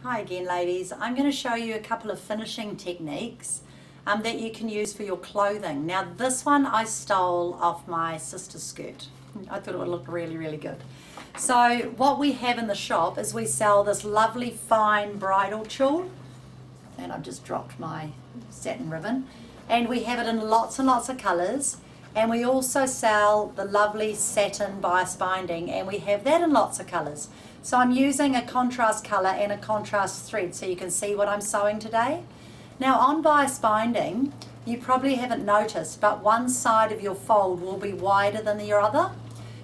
Hi again ladies, I'm going to show you a couple of finishing techniques that you can use for your clothing. Now this one I stole off my sister's skirt. I thought it would look really good. So what we have in the shop is we sell this lovely fine bridal tulle, and I've just dropped my satin ribbon, and we have it in lots and lots of colours, and we also sell the lovely satin bias binding, and we have that in lots of colours. So I'm using a contrast colour and a contrast thread so you can see what I'm sewing today. Now on bias binding, you probably haven't noticed, but one side of your fold will be wider than the other.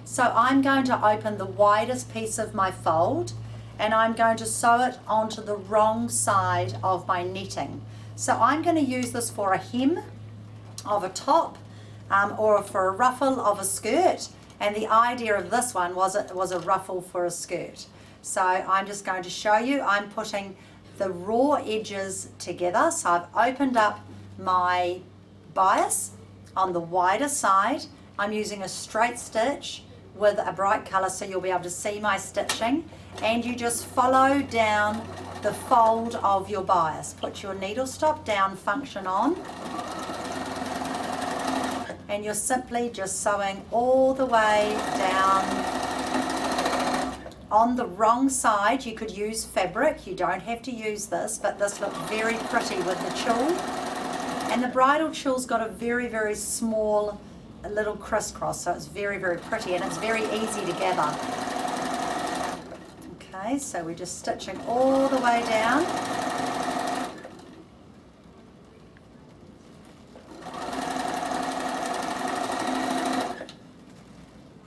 So I'm going to open the widest piece of my fold and I'm going to sew it onto the wrong side of my netting. So I'm going to use this for a hem of a top or for a ruffle of a skirt. And the idea of this one was it was a ruffle for a skirt. So I'm just going to show you. I'm putting the raw edges together. So I've opened up my bias on the wider side. I'm using a straight stitch with a bright colour so you'll be able to see my stitching. And you just follow down the fold of your bias. Put your needle stop down, function on. And you're simply just sewing all the way down. On the wrong side, you could use fabric. You don't have to use this, but this looked very pretty with the tulle. And the bridal tulle's got a very small little crisscross, so it's very pretty, and it's very easy to gather. Okay, so we're just stitching all the way down.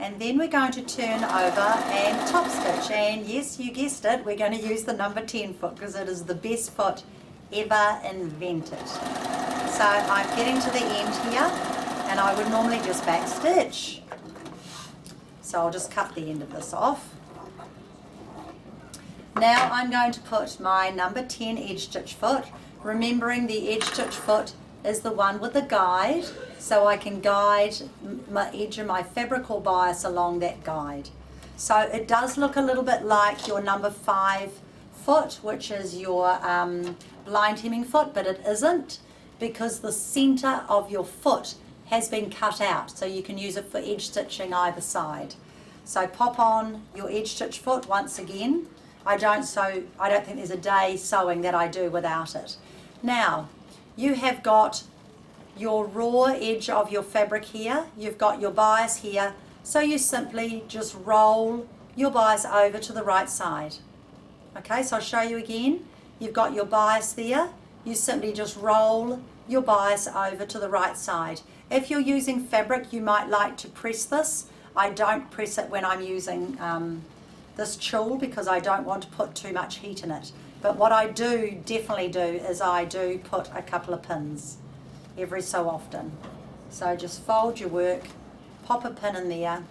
And then we're going to turn over and top stitch, and yes, you guessed it, we're going to use the number 10 foot because it is the best foot ever invented. So I'm getting to the end here, and I would normally just back stitch. So I'll just cut the end of this off. Now I'm going to put my number 10 edge stitch foot, remembering the edge stitch foot is the one with the guide, so I can guide my edge of my fabric or bias along that guide. So it does look a little bit like your number 5 foot, which is your blind hemming foot, but it isn't, because the center of your foot has been cut out, so you can use it for edge stitching either side. So pop on your edge stitch foot once again. I don't think there's a day sewing that I do without it. Now, you have got your raw edge of your fabric here, you've got your bias here, so you simply just roll your bias over to the right side. Okay, so I'll show you again. You've got your bias there, you simply just roll your bias over to the right side. If you're using fabric, you might like to press this. I don't press it when I'm using this tulle because I don't want to put too much heat in it. But what I do definitely do is I do put a couple of pins every so often. So just fold your work, pop a pin in there,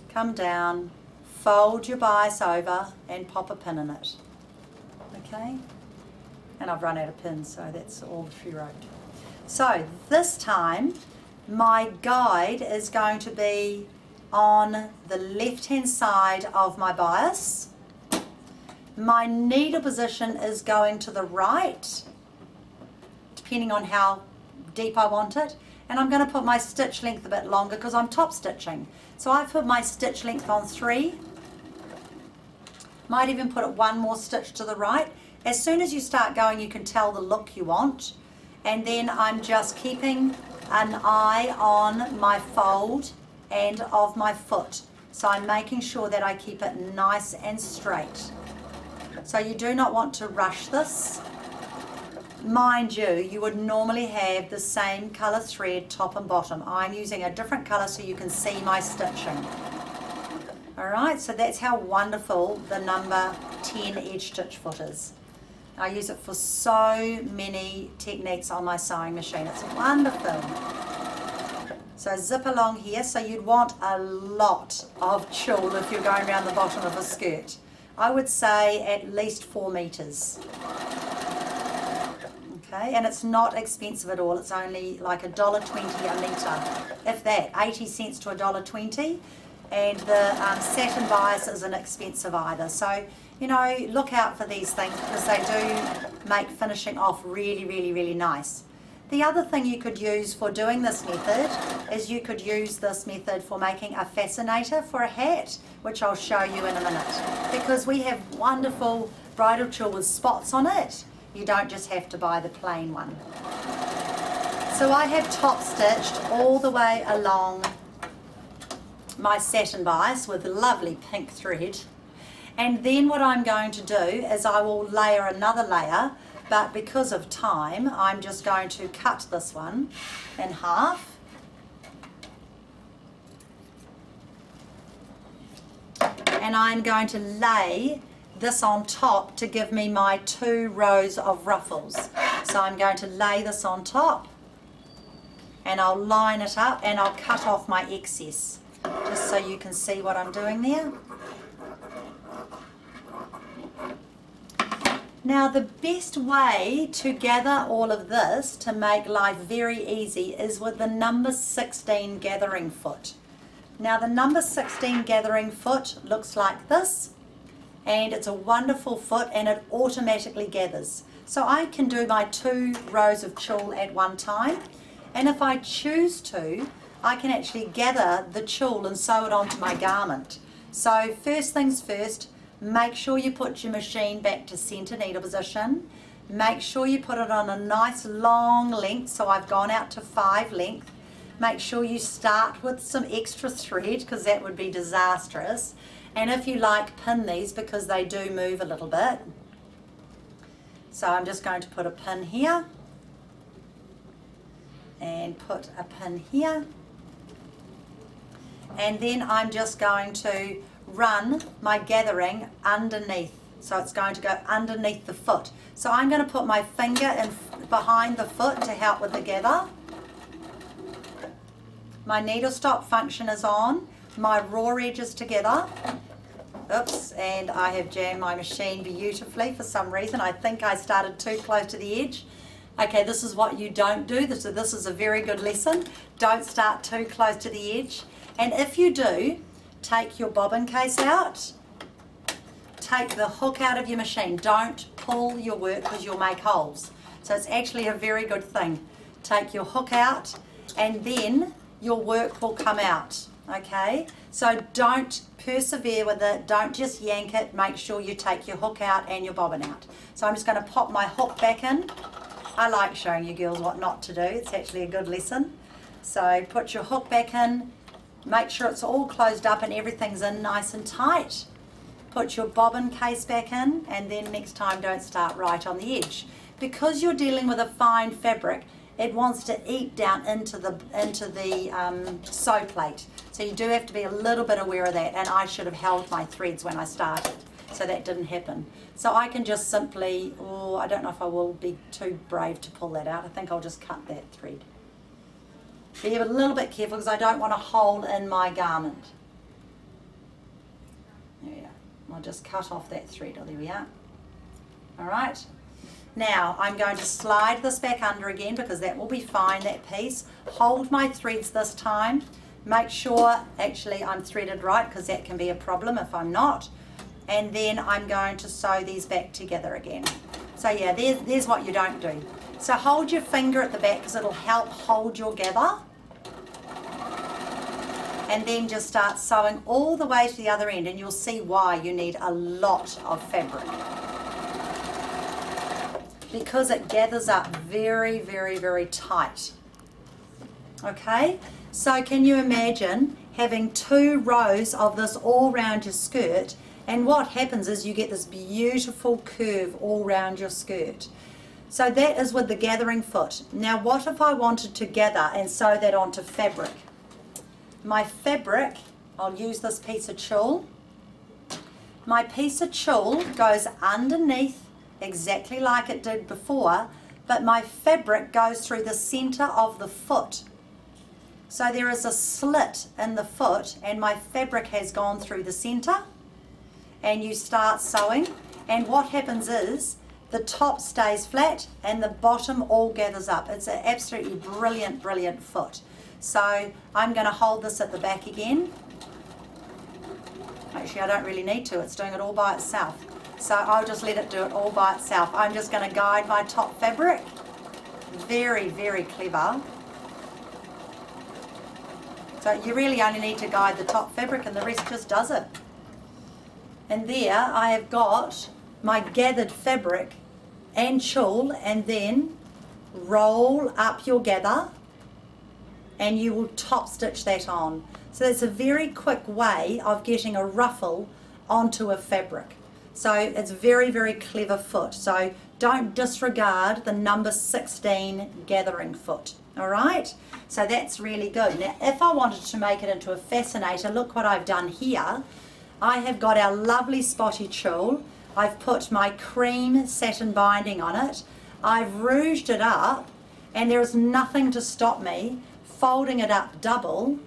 come down, fold your bias over and pop a pin in it. Okay? And I've run out of pins, so that's all she wrote. So this time my guide is going to be on the left hand side of my bias. My needle position is going to the right, depending on how deep I want it. And I'm going to put my stitch length a bit longer because I'm top stitching. So I've put my stitch length on 3. Might even put it one more stitch to the right. As soon as you start going, you can tell the look you want. And then I'm just keeping an eye on my fold and of my foot. So I'm making sure that I keep it nice and straight. So you do not want to rush this. Mind you, you would normally have the same colour thread top and bottom. I'm using a different colour so you can see my stitching. Alright, so that's how wonderful the number 10 edge stitch foot is. I use it for so many techniques on my sewing machine. It's wonderful. So zip along here. So you'd want a lot of tulle if you're going around the bottom of a skirt. I would say at least 4 meters. Okay, and it's not expensive at all. It's only like $1.20 a meter, if that, 80 cents to $1.20. and the satin bias isn't expensive either. So, you know, look out for these things because they do make finishing off really, really, really nice. The other thing you could use for doing this method is you could use this method for making a fascinator for a hat, which I'll show you in a minute. Because we have wonderful bridal tulle with spots on it. You don't just have to buy the plain one. So I have top stitched all the way along my satin bias with lovely pink thread. And then what I'm going to do is I will layer another layer, but because of time, I'm just going to cut this one in half. And I'm going to lay this on top to give me my 2 rows of ruffles. So I'm going to lay this on top and I'll line it up and I'll cut off my excess just so you can see what I'm doing there. Now the best way to gather all of this to make life very easy is with the number 16 gathering foot. Now the number 16 gathering foot looks like this, and it's a wonderful foot and it automatically gathers. So I can do my 2 rows of tulle at one time, and if I choose to, I can actually gather the tulle and sew it onto my garment. So first things first, make sure you put your machine back to center needle position. Make sure you put it on a nice long length, so I've gone out to 5 length. Make sure you start with some extra thread because that would be disastrous. And if you like, pin these because they do move a little bit. So I'm just going to put a pin here and put a pin here. And then I'm just going to run my gathering underneath. So it's going to go underneath the foot. So I'm going to put my finger in behind the foot to help with the gather. My needle stop function is on. My raw edges together. Oops, and I have jammed my machine beautifully for some reason. I think I started too close to the edge. Okay, this is what you don't do. This is a very good lesson. Don't start too close to the edge. And if you do, take your bobbin case out. Take the hook out of your machine. Don't pull your work because you'll make holes. So it's actually a very good thing. Take your hook out and then your work will come out. Okay, so don't persevere with it, don't just yank it, make sure you take your hook out and your bobbin out. So I'm just going to pop my hook back in. I like showing you girls what not to do, it's actually a good lesson. So put your hook back in, make sure it's all closed up and everything's in nice and tight. Put your bobbin case back in, and then next time don't start right on the edge. Because you're dealing with a fine fabric, it wants to eat down into the sew plate. So you do have to be a little bit aware of that, and I should have held my threads when I started, so that didn't happen. So I can just simply, oh, I don't know if I will be too brave to pull that out. I think I'll just cut that thread. Be a little bit careful because I don't want a hole in my garment. There we go. I'll just cut off that thread. Oh, there we are. All right. Now I'm going to slide this back under again because that will be fine, that piece. Hold my threads this time. Make sure actually I'm threaded right because that can be a problem if I'm not. And then I'm going to sew these back together again. So yeah, there's what you don't do. So hold your finger at the back because it'll help hold your gather. And then just start sewing all the way to the other end, and you'll see why you need a lot of fabric. Because it gathers up very, very, very tight. Okay, so can you imagine having 2 rows of this all around your skirt, and what happens is you get this beautiful curve all around your skirt. So that is with the gathering foot. Now what if I wanted to gather and sew that onto fabric? My fabric, I'll use this piece of tulle. My piece of tulle goes underneath exactly like it did before, but my fabric goes through the center of the foot. So there is a slit in the foot and my fabric has gone through the center, and you start sewing, and what happens is the top stays flat and the bottom all gathers up. It's an absolutely brilliant, brilliant foot. So I'm going to hold this at the back again. actually I don't really need to, it's doing it all by itself. So I'll just let it do it all by itself. I'm just going to guide my top fabric. Very, very clever. So you really only need to guide the top fabric and the rest just does it. And there I have got my gathered fabric and tulle, and then roll up your gather and you will top stitch that on. So it's a very quick way of getting a ruffle onto a fabric. So it's very, very clever foot. So don't disregard the number 16 gathering foot. All right, so that's really good. Now if I wanted to make it into a fascinator, look what I've done here. I have got our lovely spotty tulle. I've put my cream satin binding on it. I've rouged it up, and there is nothing to stop me folding it up double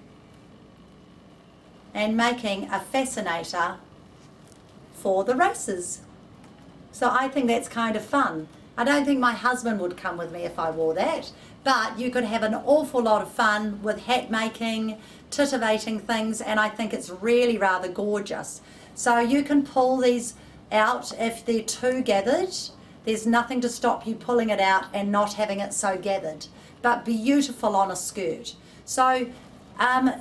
and making a fascinator for the races. So I think that's kind of fun. I don't think my husband would come with me if I wore that, but you could have an awful lot of fun with hat making, titivating things, and I think it's really rather gorgeous. So you can pull these out if they're too gathered. There's nothing to stop you pulling it out and not having it so gathered, but beautiful on a skirt. So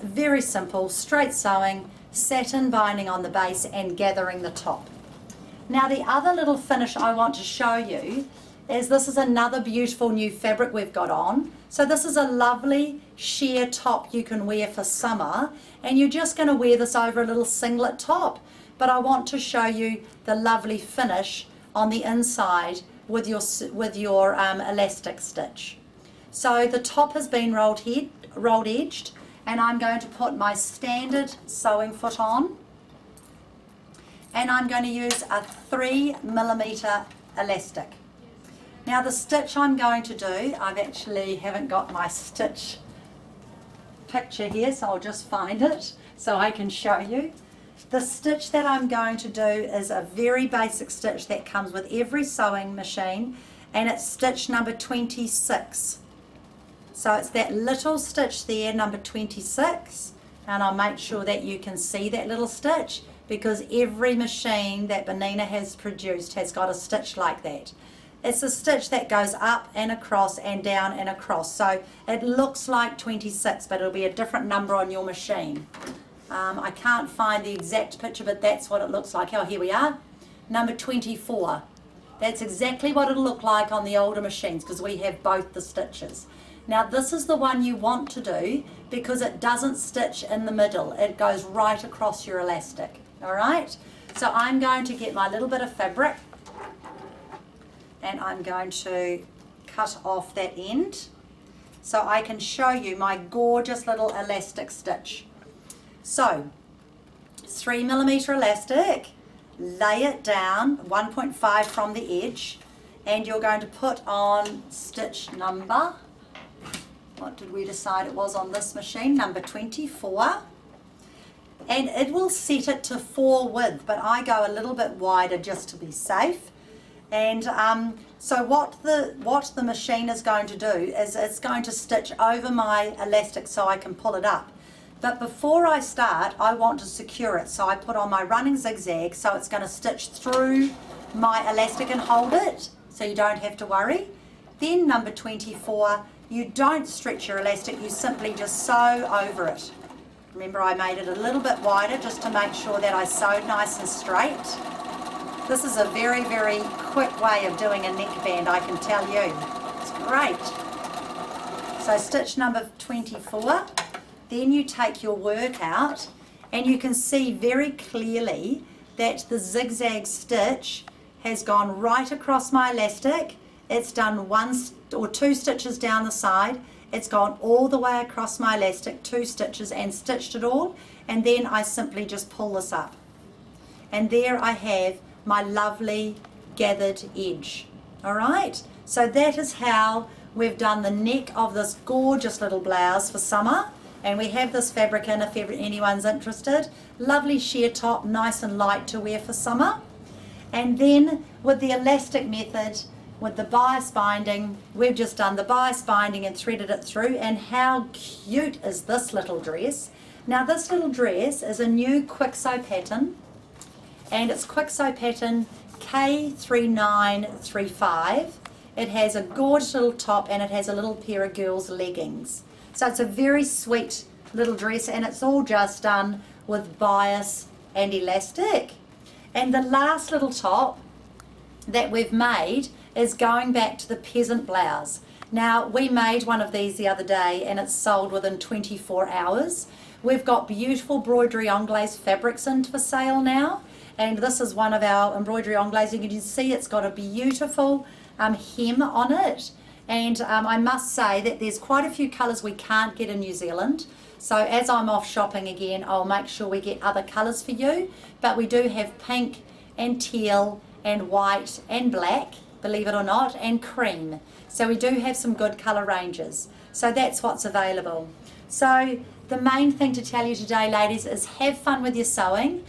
very simple, straight sewing, satin binding on the base and gathering the top. Now the other little finish I want to show you is this is another beautiful new fabric we've got on. So this is a lovely sheer top you can wear for summer, and you're just going to wear this over a little singlet top. But I want to show you the lovely finish on the inside with your elastic stitch. So the top has been rolled edged, and I'm going to put my standard sewing foot on, and I'm going to use a 3mm elastic. Now the stitch I'm going to do, I've actually haven't got my stitch picture here, so I'll just find it so I can show you. The stitch that I'm going to do is a very basic stitch that comes with every sewing machine, and it's stitch number 26. So it's that little stitch there, number 26, and I'll make sure that you can see that little stitch, because every machine that Bernina has produced has got a stitch like that. It's a stitch that goes up and across and down and across, so it looks like 26, but it'll be a different number on your machine. I can't find the exact picture, but that's what it looks like. Oh, here we are, number 24. That's exactly what it'll look like on the older machines, because we have both the stitches. Now this is the one you want to do because it doesn't stitch in the middle. It goes right across your elastic. All right, so I'm going to get my little bit of fabric and I'm going to cut off that end so I can show you my gorgeous little elastic stitch. So 3mm elastic, lay it down 1.5 from the edge, and you're going to put on stitch number, what did we decide it was on this machine, number 24, and it will set it to 4 width, but I go a little bit wider just to be safe. And so what the machine is going to do is it's going to stitch over my elastic so I can pull it up. But before I start, I want to secure it, so I put on my running zigzag, so it's going to stitch through my elastic and hold it, so you don't have to worry. Then number 24, you don't stretch your elastic, you simply just sew over it. Remember, I made it a little bit wider just to make sure that I sewed nice and straight. This is a very, very quick way of doing a neckband, I can tell you. It's great. So stitch number 24. Then you take your work out and you can see very clearly that the zigzag stitch has gone right across my elastic. It's done 1 or 2 stitches down the side. It's gone all the way across my elastic, 2 stitches, and stitched it all. And then I simply just pull this up. And there I have my lovely gathered edge. All right, so that is how we've done the neck of this gorgeous little blouse for summer. And we have this fabric in if anyone's interested. Lovely sheer top, nice and light to wear for summer. And then with the elastic method, with the bias binding, we've just done the bias binding and threaded it through. And how cute is this little dress? Now this little dress is a new quick sew pattern. and it's quick sew pattern K3935. It has a gorgeous little top and it has a little pair of girls' leggings. So it's a very sweet little dress, and it's all just done with bias and elastic. And the last little top that we've made is going back to the peasant blouse. Now, we made one of these the other day and it's sold within 24 hours. We've got beautiful embroidery anglaise fabrics in for sale now, and this is one of our embroidery anglaise. You can see it's got a beautiful hem on it, and I must say that there's quite a few colours we can't get in New Zealand. So as I'm off shopping again, I'll make sure we get other colours for you. But we do have pink and teal and white and black, believe it or not, and cream. So we do have some good colour ranges. So that's what's available. So the main thing to tell you today, ladies, is have fun with your sewing.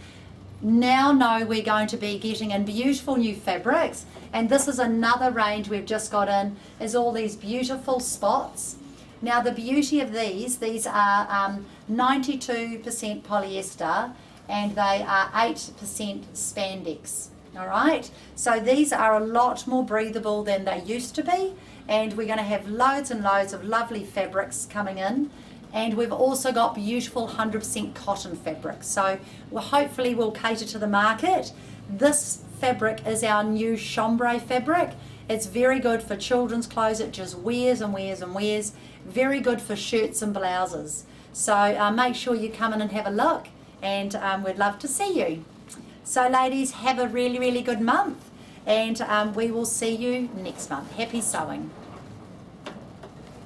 Now know we're going to be getting in beautiful new fabrics, and this is another range we've just got in, is all these beautiful spots. Now the beauty of these are 92% polyester and they are 8% spandex. All right, so these are a lot more breathable than they used to be, and we're going to have loads and loads of lovely fabrics coming in. And we've also got beautiful 100% cotton fabrics. So hopefully we'll cater to the market. This fabric is our new chambray fabric. It's very good for children's clothes. It just wears and wears and wears. Very good for shirts and blouses. So make sure you come in and have a look, and we'd love to see you. So ladies, have a really, really good month, and we will see you next month. Happy sewing.